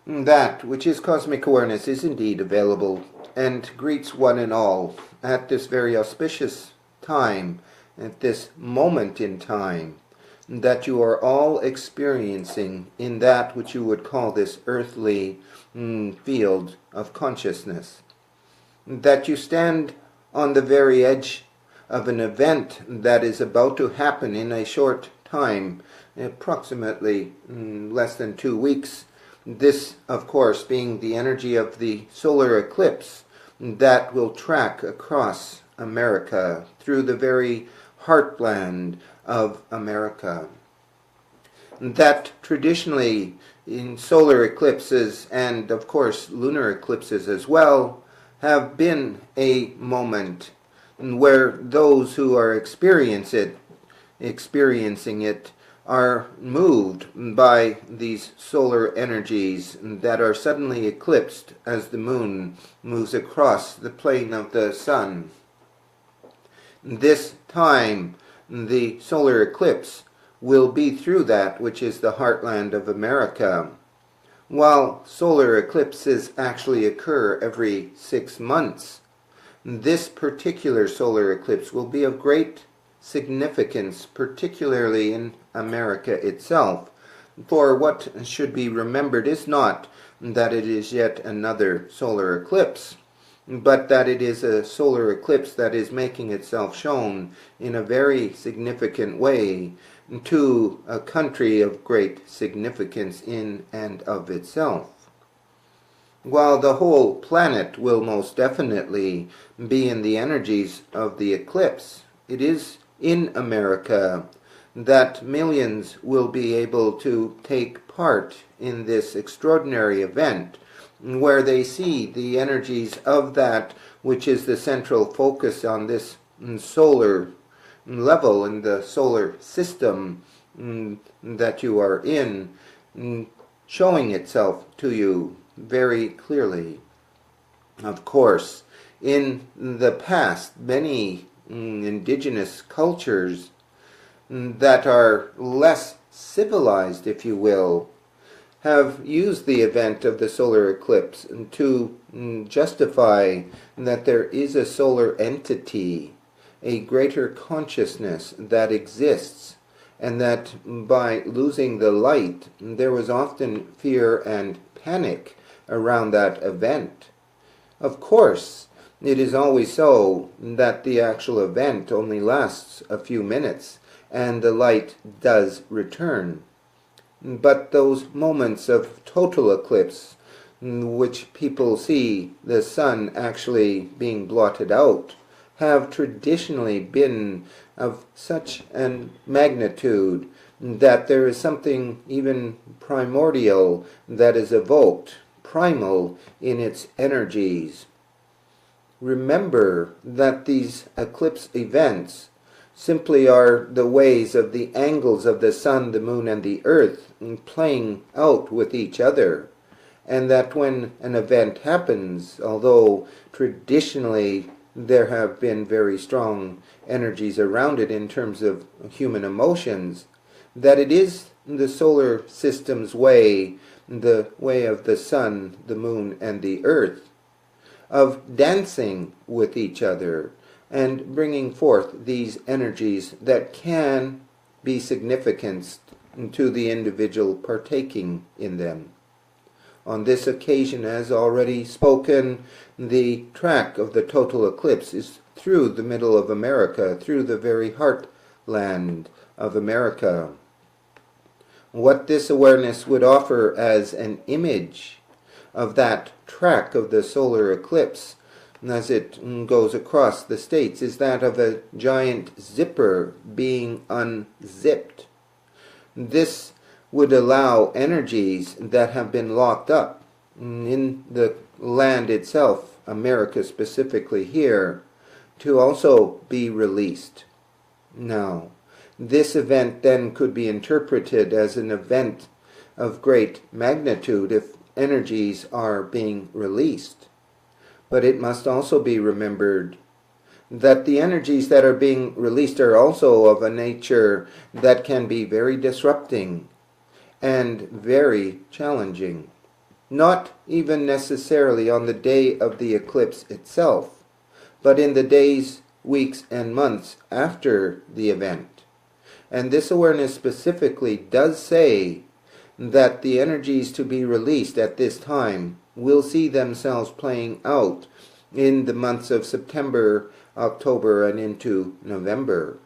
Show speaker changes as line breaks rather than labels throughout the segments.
That which is cosmic awareness is indeed available and greets one and all at this very auspicious time, at this moment in time, that you are all experiencing in that which you would call this earthly field of consciousness. That you stand on the very edge of an event that is about to happen in a short time, approximately less than 2 weeks. This, of course, being the energy of the solar eclipse that will track across America through the very heartland of America. That traditionally in solar eclipses and, of course, lunar eclipses as well have been a moment where those who are experiencing it are moved by these solar energies that are suddenly eclipsed as the moon moves across the plane of the sun. This time, the solar eclipse will be through that which is the heartland of America. While solar eclipses actually occur every 6 months, this particular solar eclipse will be of great significance, particularly in America itself. For what should be remembered is not that it is yet another solar eclipse, but that it is a solar eclipse that is making itself shown in a very significant way to a country of great significance in and of itself. While the whole planet will most definitely be in the energies of the eclipse, it is in America that millions will be able to take part in this extraordinary event, where they see the energies of that which is the central focus on this solar level in the solar system that you are in, showing itself to you very clearly. Of course, in the past, many indigenous cultures that are less civilized, if you will, have used the event of the solar eclipse to justify that there is a solar entity, a greater consciousness that exists, and that by losing the light, there was often fear and panic around that event. Of course, it is always so that the actual event only lasts a few minutes, and the light does return. But those moments of total eclipse, in which people see the sun actually being blotted out, have traditionally been of such a magnitude that there is something even primordial that is evoked, primal in its energies. Remember that these eclipse events simply are the ways of the angles of the sun, the moon, and the earth playing out with each other, and that when an event happens, although traditionally there have been very strong energies around it in terms of human emotions, that it is the solar system's way, the way of the sun, the moon, and the earth, of dancing with each other and bringing forth these energies that can be significant to the individual partaking in them. On this occasion, as already spoken, the track of the total eclipse is through the middle of America, through the very heartland of America. What this awareness would offer as an image of that track of the solar eclipse as it goes across the states is that of a giant zipper being unzipped. This would allow energies that have been locked up in the land itself, America specifically here, to also be released. Now, this event then could be interpreted as an event of great magnitude if energies are being released. But it must also be remembered that the energies that are being released are also of a nature that can be very disrupting and very challenging. not even necessarily on the day of the eclipse itself, but in the days, weeks, and months after the event. And this awareness specifically does say that the energies to be released at this time will see themselves playing out in the months of September, October, and into November.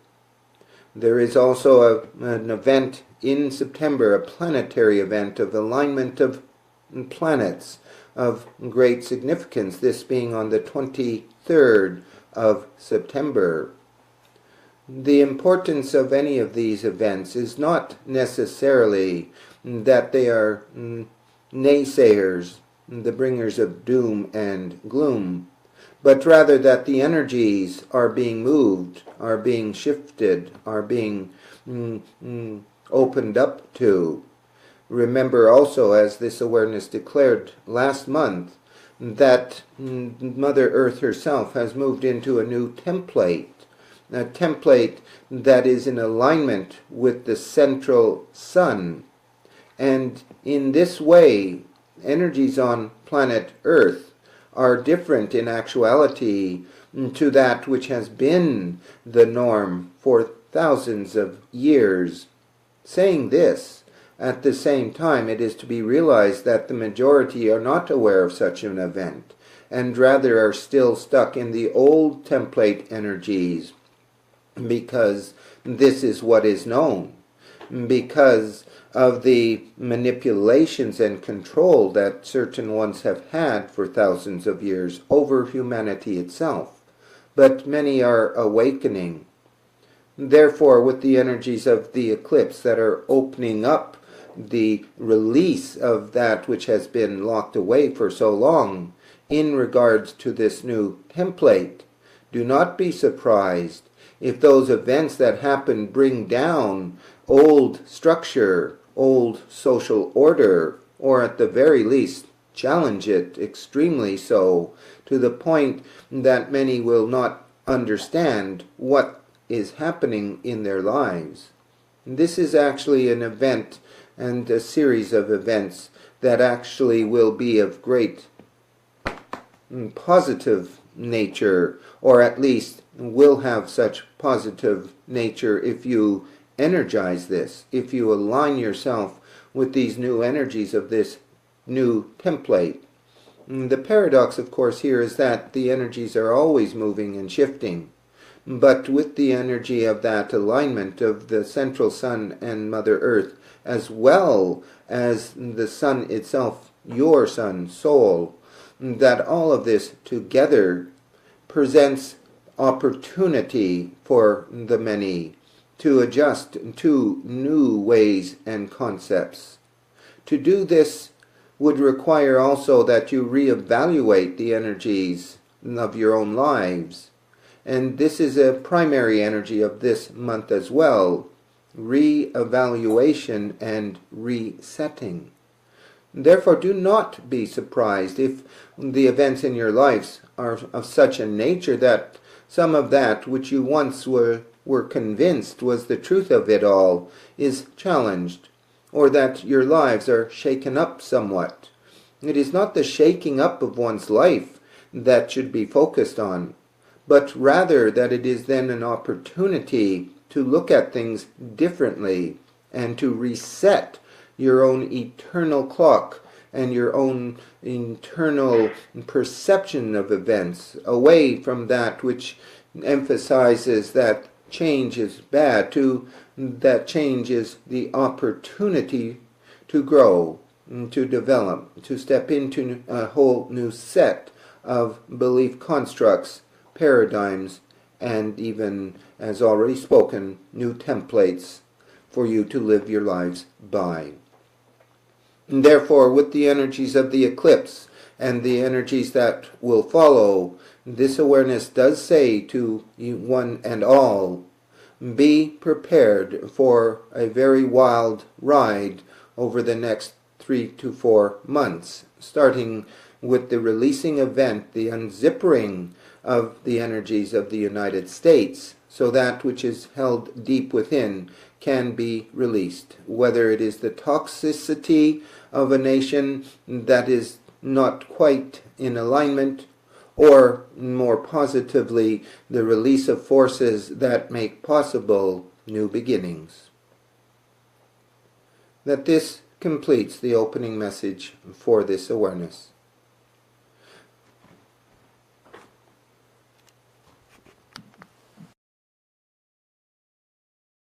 There is also an event in September, a planetary event of alignment of planets of great significance, this being on the 23rd of September. The importance of any of these events is not necessarily that they are naysayers, the bringers of doom and gloom, but rather that the energies are being moved, are being shifted, are being opened up to. Remember also, as this awareness declared last month, that Mother Earth herself has moved into a new template, a template that is in alignment with the central sun. And in this way, energies on planet Earth are different in actuality to that which has been the norm for thousands of years. Saying this, at the same time, it is to be realized that the majority are not aware of such an event, and rather are still stuck in the old template energies, because this is what is known, because of the manipulations and control that certain ones have had for thousands of years over humanity itself. But many are awakening. Therefore, with the energies of the eclipse that are opening up the release of that which has been locked away for so long in regards to this new template, do not be surprised if those events that happen bring down old structure, old social order, or at the very least challenge it extremely so, to the point that many will not understand what is happening in their lives. This is actually an event and a series of events that actually will be of great positive nature, or at least will have such positive nature if you energize this, if you align yourself with these new energies of this new template. The paradox, of course, here is that the energies are always moving and shifting, but with the energy of that alignment of the central sun and Mother Earth, as well as the sun itself, your sun, soul, that all of this together presents opportunity for the many to adjust to new ways and concepts. To do this would require also that you reevaluate the energies of your own lives. And this is a primary energy of this month as well, re-evaluation and resetting. Therefore, do not be surprised if the events in your lives are of such a nature that some of that which you once were convinced was the truth of it all is challenged, or that your lives are shaken up somewhat. It is not the shaking up of one's life that should be focused on, but rather that it is then an opportunity to look at things differently and to reset your own eternal clock and your own internal perception of events, away from that which emphasizes that change is bad to that change is the opportunity to grow, to develop, to step into a whole new set of belief constructs, paradigms, and even, as already spoken, new templates for you to live your lives by. And therefore, with the energies of the eclipse and the energies that will follow, this awareness does say to one and all, be prepared for a very wild ride over the next 3 to 4 months, starting with the releasing event, the unzippering of the energies of the United States, so that which is held deep within can be released, whether it is the toxicity of a nation that is not quite in alignment, or more positively, the release of forces that make possible new beginnings. That this completes the opening message for this awareness.